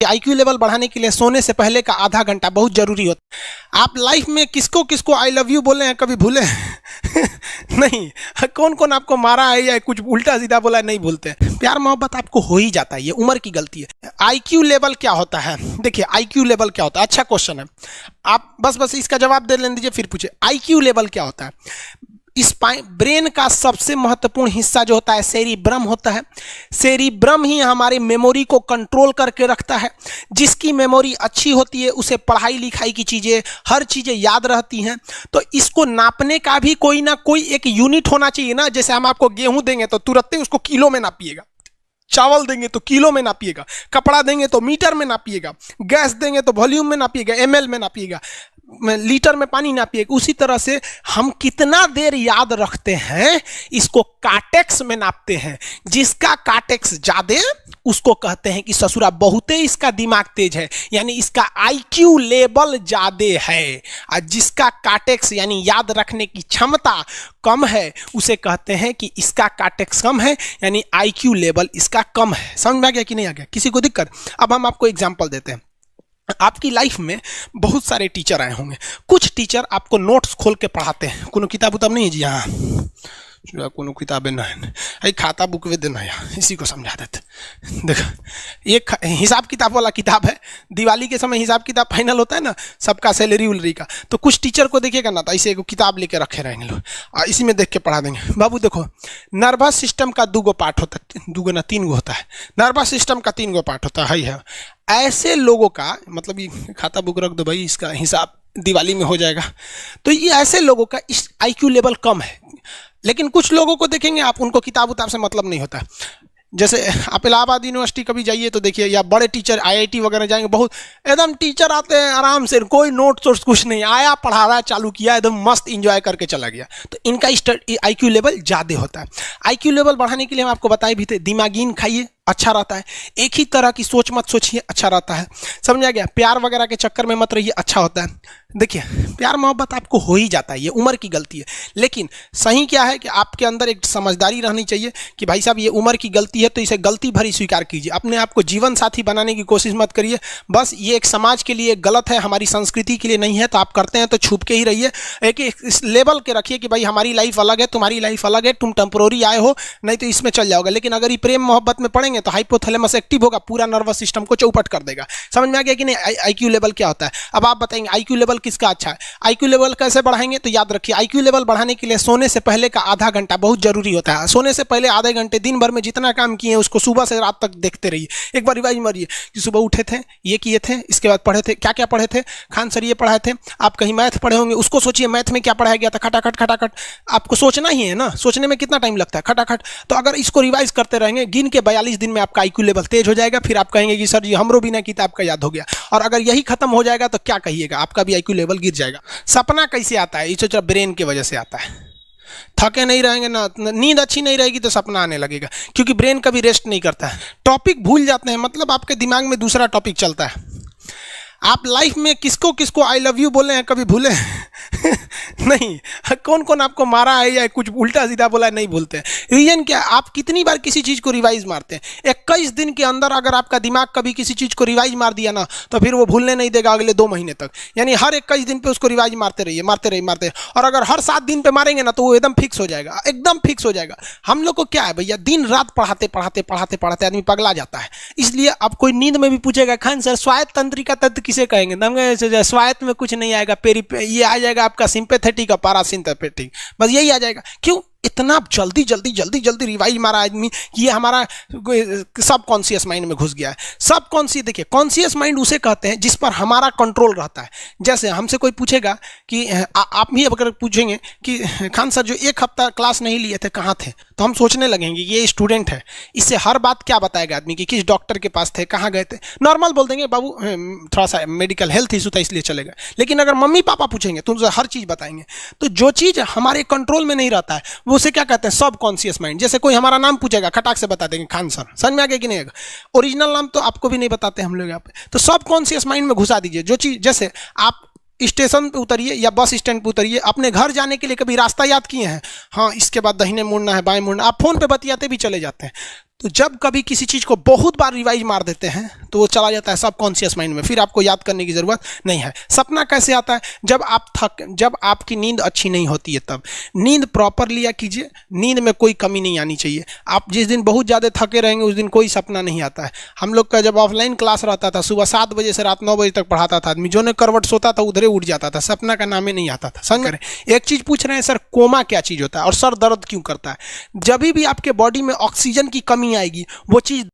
IQ level बढ़ाने के लिए सोने से पहले का आधा घंटा बहुत जरूरी होता है। आप लाइफ में किसको किसको आई लव यू बोले हैं कभी भूले नहीं। कौन कौन आपको मारा है या कुछ उल्टा सीधा बोला है नहीं भूलते। प्यार मोहब्बत आपको हो ही जाता है, ये उम्र की गलती है। आईक्यू लेवल क्या होता है? देखिए आईक्यू लेवल क्या होता है, अच्छा क्वेश्चन है। आप बस इसका जवाब दे लेने दीजिए फिर पूछे आईक्यू लेवल क्या होता है। इस ब्रेन का सबसे महत्वपूर्ण हिस्सा जो होता है सेरिब्रम होता है। सेरिब्रम ही हमारी मेमोरी को कंट्रोल करके रखता है। जिसकी मेमोरी अच्छी होती है उसे पढ़ाई लिखाई की चीज़ें हर चीज़ें याद रहती हैं। तो इसको नापने का भी कोई ना कोई एक यूनिट होना चाहिए ना। जैसे हम आपको गेहूं देंगे तो तुरंत ही उसको किलो में नापिएगा, चावल देंगे तो किलो में नापिएगा, कपड़ा देंगे तो मीटर में नापिएगा, गैस देंगे तो वॉल्यूम में नापिएगा, एमएल में नापिएगा, लीटर में पानी नापिएगा। उसी तरह से हम कितना देर याद रखते हैं इसको काटेक्स में नापते हैं। जिसका काटेक्स ज्यादा उसको कहते हैं कि ससुरा बहुते इसका दिमाग तेज है, यानी इसका आईक्यू लेवल ज्यादा है। और जिसका काटेक्स यानी याद रखने की क्षमता कम है उसे कहते हैं कि इसका काटेक्स कम है, यानी आईक्यू लेवल इसका कम है। समझ में आ गया कि नहीं आ गया? किसी को दिक्कत? अब हम आपको एग्जांपल देते हैं। आपकी लाइफ में बहुत सारे टीचर आए होंगे। कुछ टीचर आपको नोट्स खोल के पढ़ाते हैं। कोनो किताब उताब नहीं है जी? हाँ, कोनो किताबें नहीं, खाता बुक वे देना है, इसी को समझा देते। देखो एक हिसाब किताब वाला किताब है। दिवाली के समय हिसाब किताब फाइनल होता है ना सबका, सैलरी उलरी का। तो कुछ टीचर को देखिएगा ना तो ऐसे एक किताब लेके रखे रहेंगे लोग और इसी में देख के पढ़ा देंगे। बाबू देखो नर्वस सिस्टम का 2 पार्ट होता है, 2 ना 3 होता है। नर्वस सिस्टम का 3 पार्ट होता है। ऐसे लोगों का मतलब ये खाता बुक रख दो भाई, इसका हिसाब दिवाली में हो जाएगा। तो ये ऐसे लोगों का इस आईक्यू लेवल कम है। लेकिन कुछ लोगों को देखेंगे आप, उनको किताब उताब से मतलब नहीं होता। जैसे आप इलाहाबाद यूनिवर्सिटी कभी जाइए तो देखिए, या बड़े टीचर आईआईटी वगैरह जाएंगे, बहुत एकदम टीचर आते हैं आराम से, कोई नोट सोर्स कुछ नहीं, आया पढ़ा रहा चालू किया, एकदम मस्त इंजॉय करके चला गया। तो इनका आईक्यू लेवल ज़्यादा होता है। आईक्यू लेवल बढ़ाने के लिए हम आपको बताए भी थे, दिमागीन खाइए अच्छा रहता है। एक ही तरह की सोच मत सोचिए, अच्छा रहता है। समझ आ गया? प्यार वगैरह के चक्कर में मत रहिए, अच्छा होता है। देखिए प्यार मोहब्बत आपको हो ही जाता है, ये उम्र की गलती है। लेकिन सही क्या है कि आपके अंदर एक समझदारी रहनी चाहिए कि भाई साहब ये उम्र की गलती है तो इसे गलती भरी स्वीकार कीजिए। अपने आप को जीवन साथी बनाने की कोशिश मत करिए। बस ये एक समाज के लिए गलत है, हमारी संस्कृति के लिए नहीं है। तो आप करते हैं तो छुप के ही रहिए। एक इस लेवल के रखिए कि भाई हमारी लाइफ अलग है, तुम्हारी लाइफ अलग है, तुम टेम्पोररी आए हो, नहीं तो इसमें चल जाओगे। लेकिन अगर ये प्रेम मोहब्बत में पड़ेंगे तो हाइपोथैलेमस एक्टिव होगा, पूरा नर्वस सिस्टम को चौपट कर देगा। समझ में आ गया कि नहीं? आईक्यू लेवल क्या होता है? अब आप बताएंगे आईक्यू लेवल किसका अच्छा है। आईक्यू लेवल कैसे बढ़ाएंगे? तो याद रखिए आईक्यू लेवल बढ़ाने के लिए सोने से पहले का आधा घंटा बहुत जरूरी होता है। सोने से पहले आधे घंटे दिन भर में जितना काम किए उसको सुबह से रात तक देखते रहिए। एक बार रिवाइज मारिए कि सुबह उठे थे, ये किए थे, इसके बाद पढ़े थे, क्या क्या पढ़े थे। खान सर ये पढ़ाए थे, आप कहीं मैथ पढ़े होंगे, उसको सोचिए मैथ में क्या पढ़ाया गया था। खटाखट खटाखट आपको सोचना ही है ना, सोचने में कितना टाइम लगता है, खटाखट। तो अगर इसको रिवाइज करते रहेंगे, गिन के 42 दिन में आपका आईक्यू लेवल तेज हो जाएगा। फिर आप कहेंगे कि सर जी हमरो बिना किताब का याद हो गया। और अगर यही खत्म हो जाएगा तो क्या कहिएगा, आपका भी आईक्यू लेवल गिर जाएगा। सपना कैसे आता है? ये ब्रेन की वजह से आता है। थके नहीं रहेंगे ना, नींद अच्छी नहीं रहेगी तो सपना आने लगेगा, क्योंकि ब्रेन कभी रेस्ट नहीं करता है। टॉपिक भूल जाते हैं, मतलब आपके दिमाग में दूसरा टॉपिक चलता है। आप लाइफ में किसको किसको आई लव यू बोले हैं कभी भूले नहीं। कौन कौन आपको मारा है या कुछ उल्टा सीधा बोला है नहीं भूलते। रीजन क्या? आप कितनी बार किसी चीज़ को रिवाइज मारते हैं। 21 दिन के अंदर अगर आपका दिमाग कभी किसी चीज़ को रिवाइज मार दिया ना तो फिर वो भूलने नहीं देगा अगले 2 महीने तक। यानी हर 21 दिन पे उसको रिवाइज मारते रहिए, मारते रहिए, मारते रहिए। और अगर हर 7 दिन पे मारेंगे ना तो वो एकदम फिक्स हो जाएगा, एकदम फिक्स हो जाएगा। हम लोग को क्या है भैया, दिन रात पढ़ाते पढ़ाते पढ़ाते पढ़ाते आदमी पगला जाता है। इसलिए अब कोई नींद में भी पूछेगा खान सर स्वायत्त तंत्रिका तत्व किसे कहेंगे, स्वायत्त में कुछ नहीं आएगा, ये आ जाएगा आपका सिंपैथेटिक और पैरासिम्पैथेटिक, बस यही आ जाएगा। क्यों इतना जल्दी जल्दी जल्दी जल्दी रिवाइज मारा आदमी कि ये हमारा सब कॉन्शियस माइंड में घुस गया है। सब कॉन्शियस, देखिए कॉन्शियस माइंड उसे कहते हैं जिस पर हमारा कंट्रोल रहता है। जैसे हमसे कोई पूछेगा कि आप भी अगर पूछेंगे कि खान सर जो 1 हफ्ता क्लास नहीं लिए थे कहाँ थे, तो हम सोचने लगेंगे ये स्टूडेंट है, इससे हर बात क्या बताएगा आदमी कि किस डॉक्टर के पास थे, कहाँ गए थे। नॉर्मल बोल देंगे बाबू थोड़ा सा मेडिकल हेल्थ इशू था इसलिए चले गए। लेकिन अगर मम्मी पापा पूछेंगे तो उनसे हर चीज़ बताएंगे। तो जो चीज़ हमारे कंट्रोल में नहीं रहता है वो उसे क्या कहते हैं, सब कॉन्शियस माइंड। जैसे कोई हमारा नाम पूछेगा खटाक से बता देंगे खान सर, समझ में आ गया कि नहीं? ओरिजिनल नाम तो आपको भी नहीं बताते हम लोग यहाँ पे। तो सब कॉन्शियस माइंड में घुसा दीजिए जो चीज़। जैसे आप स्टेशन पे उतरिए या बस स्टैंड पे उतरिए, अपने घर जाने के लिए कभी रास्ता याद किए हैं? हाँ, इसके बाद दाहिने मुड़ना है, बाएं मुड़ना, आप फोन पे बतियाते भी चले जाते हैं। तो जब कभी किसी चीज़ को बहुत बार रिवाइज मार देते हैं तो वो चला जाता है सबकॉन्शियस माइंड में, फिर आपको याद करने की ज़रूरत नहीं है। सपना कैसे आता है? जब आपकी नींद अच्छी नहीं होती है तब। नींद प्रॉपर लिया कीजिए, नींद में कोई कमी नहीं आनी चाहिए। आप जिस दिन बहुत ज़्यादा थके रहेंगे उस दिन कोई सपना नहीं आता है। हम लोग का जब ऑफलाइन क्लास रहता था, सुबह 7 बजे से रात 9 बजे तक पढ़ाता था आदमी, जो ने करवट सोता था उधरे उठ जाता था, सपना का नाम ही नहीं आता था। समझ रहे? एक चीज़ पूछ रहे हैं सर, कोमा क्या चीज़ होता है और सर दर्द क्यों करता है? जब भी आपके बॉडी में ऑक्सीजन की कमी आएगी वो चीज़